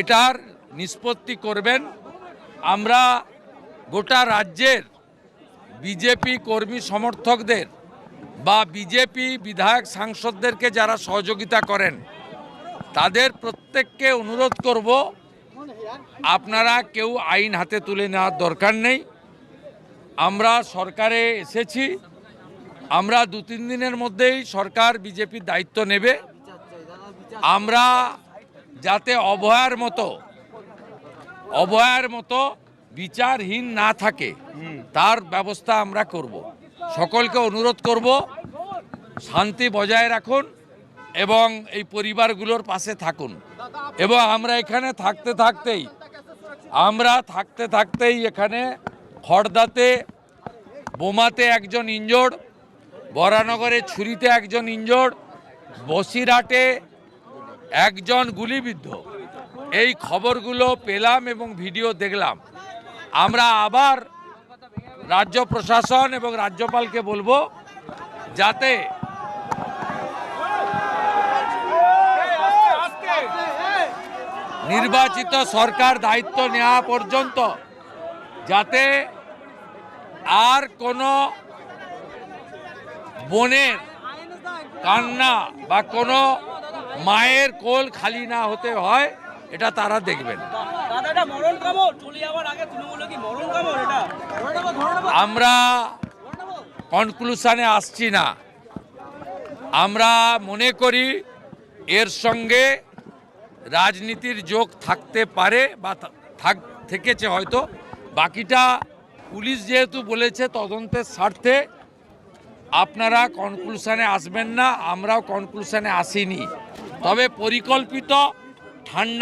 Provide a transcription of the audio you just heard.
এটার নিষ্পত্তি করবেন। আমরা গোটা রাজ্যের বিজেপি কর্মী সমর্থকদের বা বিজেপি বিধায়ক সাংসদদেরকে যারা সহযোগিতা করেন তাদের প্রত্যেককে অনুরোধ করব, আপনারা কেউ আইন হাতে তুলে নেওয়ার দরকার নেই। আমরা সরকারে এসেছি, আমরা 2-3 দিনের মধ্যেই সরকার বিজেপির দায়িত্ব নেবে। আমরা যাতে অভয়ার মতো বিচারহীন না থাকে তার ব্যবস্থা আমরা করব। সকলকে অনুরোধ করব, শান্তি বজায় রাখুন এবং এই পরিবারগুলোর পাশে থাকুন। এবং আমরা এখানে থাকতেই এখানে খড়দাতে বোমাতে একজন ইনজোর্ড, বরানগরে ছুরিতে একজন ইনজোর্ড, বসিরহাটে একজন গুলিবিদ্ধ, এই খবরগুলো পেলাম এবং ভিডিও দেখলাম। আমরা আবার রাজ্য প্রশাসন এবং রাজ্যপালকে বলবো যাতে নির্বাচিত সরকার দায়িত্ব নেওয়া পর্যন্ত যাতে আর কোনো বোনের কান্না বা কোনো মায়ের কোল খালি না হতে হয়, এটা তারা দেখবেন। আমরা কনক্লুশনে আসছি না। আমরা মনে করি এর সঙ্গে রাজনীতির যোগ থাকতে পারে বা থেকেছে হয়তো। বাকিটা পুলিশ যেহেতু বলেছে তদন্তের স্বার্থে আপনারা কনক্লুশনে আসবেন না, আমরাও কনক্লুশনে আসিনি। তবে পরিকল্পিত ঠান্ডা